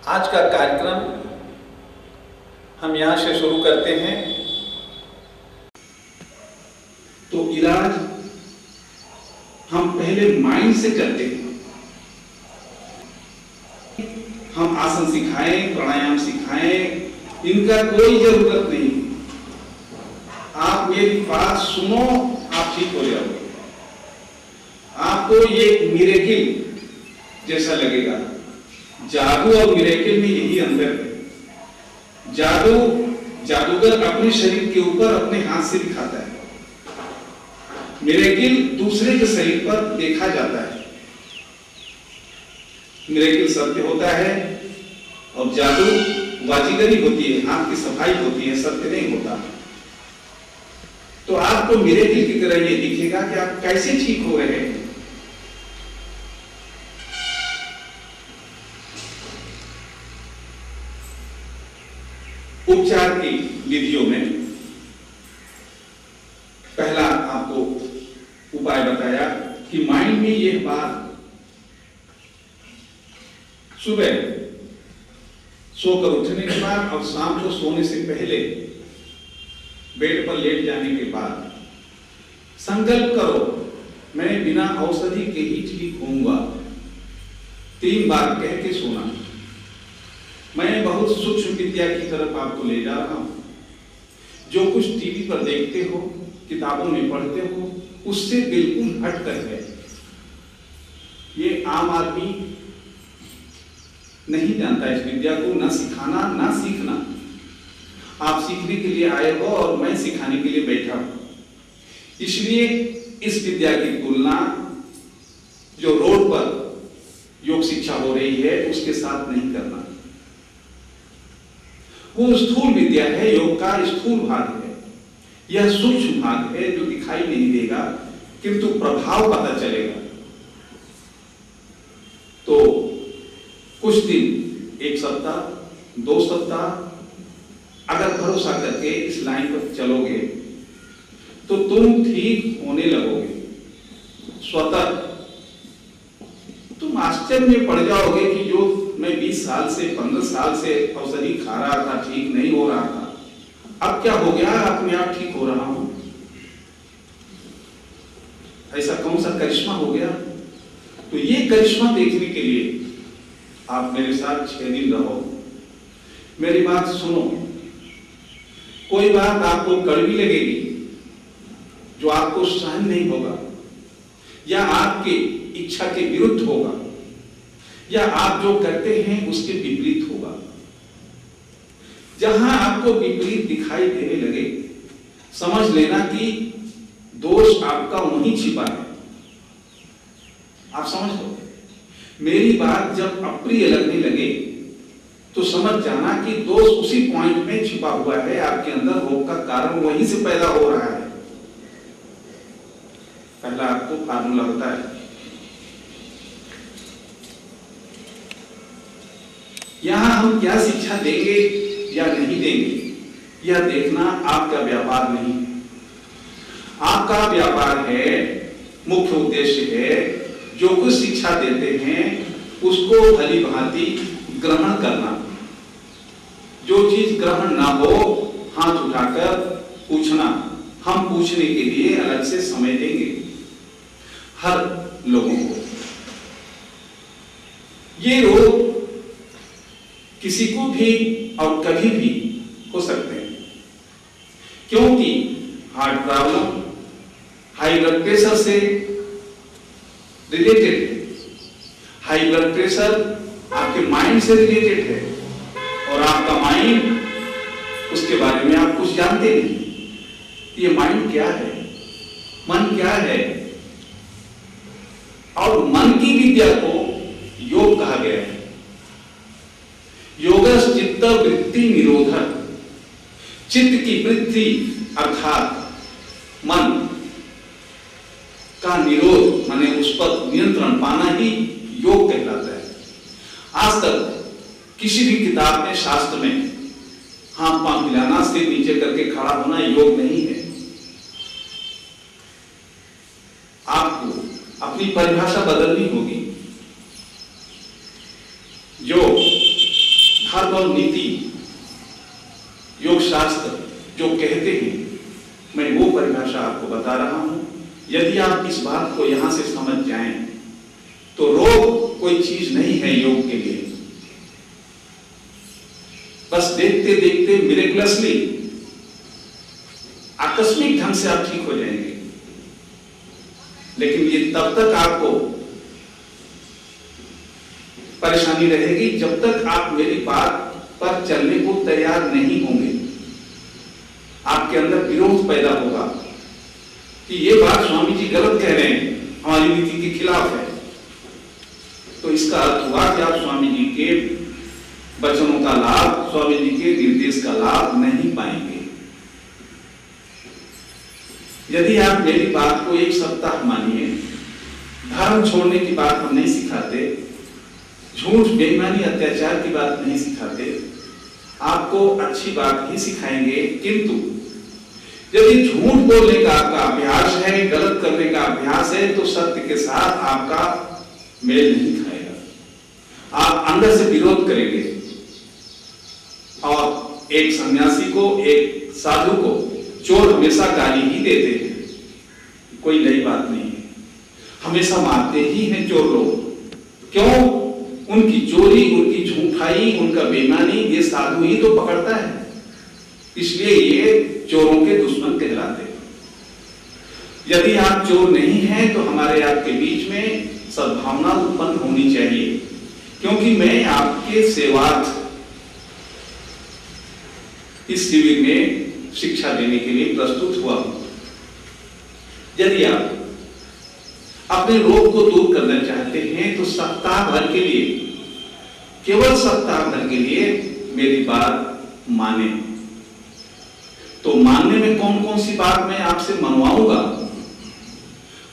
आज का कार्यक्रम हम यहाँ से शुरू करते हैं। तो इलाज हम पहले माइंड से करते हैं। हम आसन सिखाएं, प्राणायाम सिखाएं, इनका कोई जरूरत नहीं। आप मेरी बात सुनो, आप ठीक हो जाओगे। आपको ये मिरेकिल जैसा लगेगा। जादू और मिरेकिल में यही अंतर है। जादूगर अपने शरीर के ऊपर अपने हाथ से दिखाता है, मिरेकिल दूसरे के शरीर पर देखा जाता है। मिरेकिल सत्य होता है और जादू वाजीगरी होती है, हाथ की सफाई होती है, सत्य नहीं होता। तो आपको मिरेकिल की तरह ये दिखेगा कि आप कैसे ठीक हो रहे हैं। उपचार की विधियों में पहला आपको उपाय बताया कि माइंड में यह बात सुबह सोकर उठने के बाद और शाम को सोने से पहले बेड पर लेट जाने के बाद संकल्प करो, मैं बिना औषधि के ही ठीक होऊंगा। 3 बार कह के सोना। मैं बहुत सूक्ष्म विद्या की तरफ आपको ले जा रहा हूं। जो कुछ टीवी पर देखते हो, किताबों में पढ़ते हो, उससे बिल्कुल हट कर है। ये आम आदमी नहीं जानता इस विद्या को, ना सिखाना ना सीखना। आप सीखने के लिए आए हो और मैं सिखाने के लिए बैठा हूं। इसलिए इस विद्या की तुलना जो रोड पर योग शिक्षा हो रही है उसके साथ नहीं करना। वो स्थूल विद्या है, योग का स्थूल भाग है। यह सूक्ष्म भाग है जो दिखाई नहीं देगा किंतु प्रभाव पता चलेगा। तो कुछ दिन, 1 सप्ताह 2 सप्ताह अगर भरोसा करके इस लाइन पर चलोगे तो तुम ठीक होने लगोगे स्वतः। तुम आश्चर्य में पड़ जाओगे कि जो मैं 20 साल से 15 साल से औषधि खा रहा था, ठीक नहीं हो रहा था, अब क्या हो गया, अपने आप ठीक हो रहा हूं। ऐसा कौन सा करिश्मा हो गया। तो ये करिश्मा देखने के लिए आप मेरे साथ 6 दिन रहो, मेरी बात सुनो। कोई बात आपको कड़वी लगेगी जो आपको सहन नहीं होगा, या आपकी इच्छा के विरुद्ध होगा, या आप जो करते हैं उसके विपरीत होगा। जहां आपको विपरीत दिखाई देने लगे, समझ लेना कि दोष आपका वहीं छिपा है। आप समझ लो। मेरी बात जब अप्रिय लगने लगे तो समझ जाना कि दोष उसी पॉइंट में छिपा हुआ है। आपके अंदर रोग का कारण वहीं से पैदा हो रहा है। पहला आपको फार्मूला होता है। यहां हम क्या शिक्षा देंगे या नहीं देंगे, यह देखना आपका व्यापार नहीं। आपका व्यापार है, मुख्य उद्देश्य है, जो कुछ शिक्षा देते हैं उसको भली भांति ग्रहण करना। जो चीज ग्रहण ना हो, हाथ उठाकर पूछना। हम पूछने के लिए अलग से समय देंगे हर लोगों को। ये रोग किसी को भी और कभी भी हो सकते हैं, क्योंकि heart problem high blood pressure से रिलेटेड है। हाई ब्लड प्रेशर आपके माइंड से रिलेटेड है और आपका माइंड, उसके बारे में आप कुछ जानते नहीं। ये माइंड क्या है, मन क्या है, और मन की विद्या को योग कहा गया है। योगस चित्त वृत्ति निरोधक। चित्त की वृत्ति अर्थात मन का निरोध, माने उस पर नियंत्रण पाना ही योग कहलाता है। आज तक किसी भी किताब में, शास्त्र में हाथ पांव हिलाना, सिर नीचे करके खड़ा होना योग नहीं है। आपको अपनी परिभाषा बदलनी होगी। जो सिंपल नीति योग शास्त्र जो कहते हैं, मैं वो परिभाषा आपको बता रहा हूं। यदि आप इस बात को यहां से समझ जाएं तो रोग कोई चीज नहीं है योग के लिए। बस देखते देखते मिरेकलसली आकस्मिक ढंग से आप ठीक हो जाएंगे, लेकिन ये तब तक आपको परेशानी रहेगी जब तक आप मेरी बात पर चलने को तैयार नहीं होंगे। आपके अंदर विरोध पैदा होगा कि ये बात स्वामी जी गलत कह रहे हैं, हमारी नीति के खिलाफ है। तो इसका अर्थ हुआ कि आप स्वामी जी के वचनों का लाभ, स्वामी जी के निर्देश का लाभ नहीं पाएंगे। यदि आप मेरी बात को एक सप्ताह मानिए, धर्म छोड़ने की बात हम नहीं सिखाते, झूठ बेईमानी अत्याचार की बात नहीं सिखाते, आपको अच्छी बात ही सिखाएंगे। किंतु यदि झूठ बोलने का आपका अभ्यास है, गलत करने का अभ्यास है, तो सत्य के साथ आपका मेल नहीं खाएगा। आप अंदर से विरोध करेंगे। और एक सन्यासी को, एक साधु को चोर हमेशा गाली ही देते हैं, कोई नई बात नहीं है। हमेशा मारते ही हैं चोर लोग। क्यों? उनकी चोरी, उनकी झूठाई, उनका बेईमानी ये साधु ही तो पकड़ता है, इसलिए ये चोरों के दुश्मन कहलाते हैं। यदि आप चोर नहीं हैं तो हमारे आपके बीच में सद्भावना उत्पन्न होनी चाहिए, क्योंकि मैं आपके सेवार्थ इस शिविर में शिक्षा देने के लिए प्रस्तुत हुआ हूं। यदि आप अपने रोग को दूर करना चाहते हैं तो सप्ताह भर के लिए, केवल सप्ताह भर के लिए मेरी बात माने। तो मानने में कौन कौन सी बात मैं आपसे मनवाऊंगा?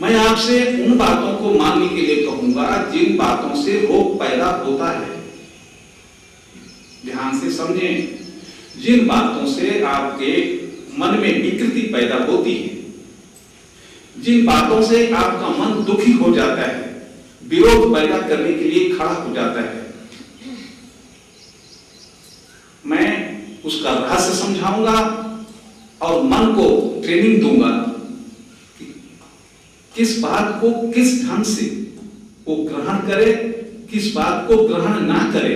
मैं आपसे उन बातों को मानने के लिए कहूंगा जिन बातों से रोग पैदा होता है। ध्यान से समझें, जिन बातों से आपके मन में विकृति पैदा होती है, जिन बातों से आपका मन दुखी हो जाता है, विरोध पैदा करने के लिए खड़ा हो जाता है, मैं उसका रहस्य समझाऊंगा और मन को ट्रेनिंग दूंगा कि किस बात को किस ढंग से वो ग्रहण करे, किस बात को ग्रहण ना करे।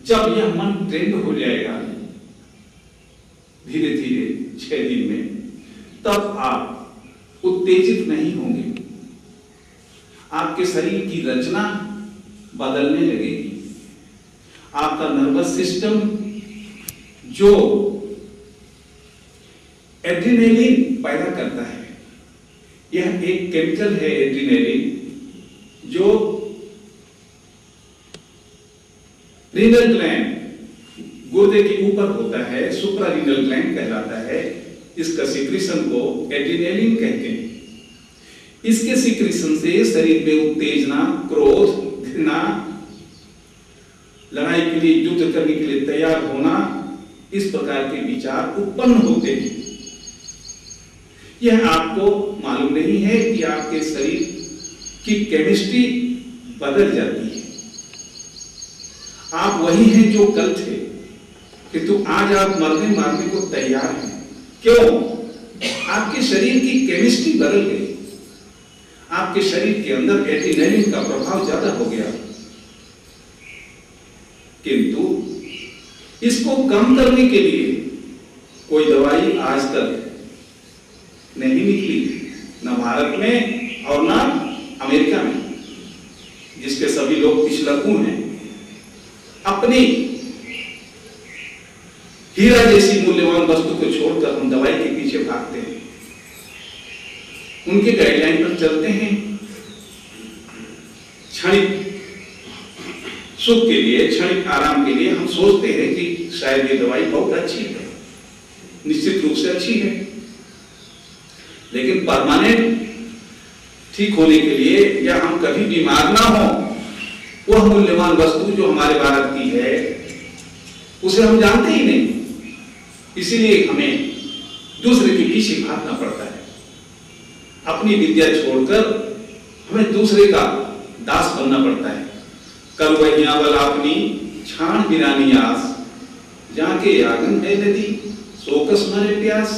जब यह मन ट्रेंड हो जाएगा धीरे धीरे 6 दिन में, तब आप उत्तेजित नहीं होंगे। आपके शरीर की रचना बदलने लगेगी। आपका नर्वस सिस्टम जो एड्रेनालिन पैदा करता है, यह एक केमिकल है एड्रेनालिन, जो रीनल ग्लैंड गुर्दे के ऊपर होता है, सुप्रारीनल ग्लैंड कहलाता है। इसका सिक्रीशन को एड्रेनालिन कहते हैं। इसके सिक्रीशन से शरीर में उत्तेजना, क्रोध, घृणा, लड़ाई के लिए, युद्ध करने के लिए तैयार होना, इस प्रकार के विचार उत्पन्न होते हैं। यह आपको मालूम नहीं है कि आपके शरीर की केमिस्ट्री बदल जाती है। आप वही हैं जो कल थे, किंतु आज आप मरने मारने को तैयार हैं। क्यों? आपके शरीर की केमिस्ट्री बदल गई। आपके शरीर के अंदर एड्रेनालिन का प्रभाव ज्यादा हो गया। किंतु इसको कम करने के लिए कोई दवाई आज तक नहीं निकली, न भारत में और न अमेरिका में, जिसके सभी लोग पिछलकू हैं। अपनी हीरा जैसी मूल्यवान वस्तु को छोड़कर हम दवाई के पीछे भागते हैं, उनके गाइडलाइन पर चलते हैं। क्षणिक सुख के लिए, क्षणिक आराम के लिए हम सोचते हैं कि शायद ये दवाई बहुत अच्छी है, निश्चित रूप से अच्छी है, लेकिन परमानेंट ठीक होने के लिए या हम कभी बीमार ना हो, वह मूल्यवान वस्तु जो हमारे भारत की है उसे हम जानते ही नहीं। इसीलिए हमें दूसरे के पीछे भागना पड़ता है। अपनी विद्या छोड़कर हमें दूसरे का दास बनना पड़ता है। कल वहिया वाला अपनी छाण बिरानी आस, जाके आंगन है नदी, सोकस मारे प्यास।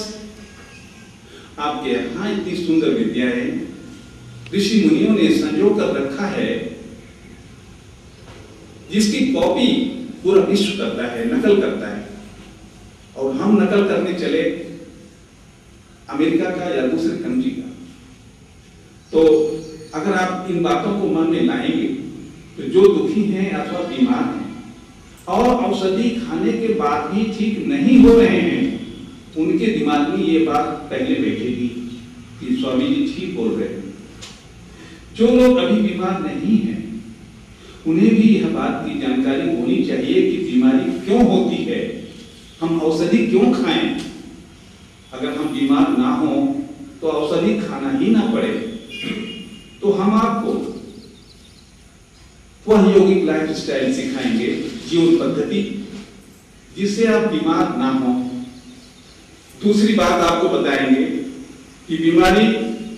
आपके यहाँ इतनी सुंदर विद्याएं ऋषि मुनियों ने संजो कर रखा है, जिसकी कॉपी पूरा विश्व करता है, नकल करता है, और हम नकल करने चले अमेरिका का या दूसरे कंट्री का। तो अगर आप इन बातों को मन में लाएंगे तो जो दुखी हैं अथवा बीमार हैं और औषधि खाने के बाद भी ठीक नहीं हो रहे हैं, उनके दिमाग में ये बात पहले बैठेगी कि स्वामी जी ठीक बोल रहे हैं। जो लोग अभी बीमार नहीं हैं, उन्हें भी यह बात की जानकारी होनी चाहिए कि बीमारी क्यों होती है, हम औषधि क्यों खाएं। अगर हम बीमार ना हो तो औषधि खाना ही ना पड़े, तो हम आपको वह यौगिक लाइफ स्टाइल सिखाएंगे, जीवन पद्धति, जिससे आप बीमार ना हो। दूसरी बात आपको बताएंगे कि बीमारी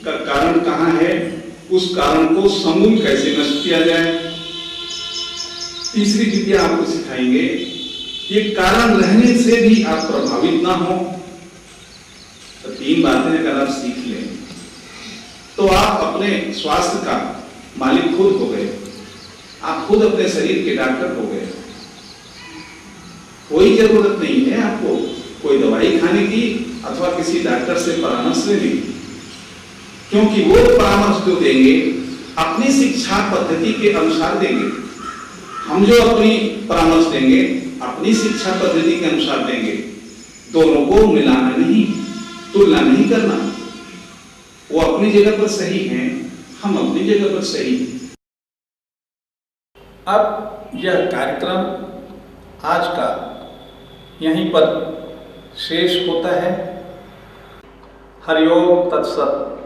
का कारण कहां है, उस कारण को समूल कैसे नष्ट किया जाए। तीसरी विद्या आपको सिखाएंगे, ये कारण रहने से भी आप प्रभावित ना हो। तो तीन बातें अगर आप सीख लें तो आप अपने स्वास्थ्य का मालिक खुद हो गए, आप खुद अपने शरीर के डॉक्टर हो गए। कोई जरूरत नहीं है आपको कोई दवाई खाने की अथवा किसी डॉक्टर से परामर्श लेने की, क्योंकि वो परामर्श जो देंगे अपनी शिक्षा पद्धति के अनुसार देंगे। हम जो अपनी परामर्श देंगे अपनी शिक्षा पद्धति के अनुसार देंगे। दोनों को मिलाना नहीं, तुलना नहीं करना। वो अपनी जगह पर सही हैं, हम अपनी जगह पर सही हैं। अब यह कार्यक्रम आज का यहीं पर शेष होता है। हरिओम तत्सत।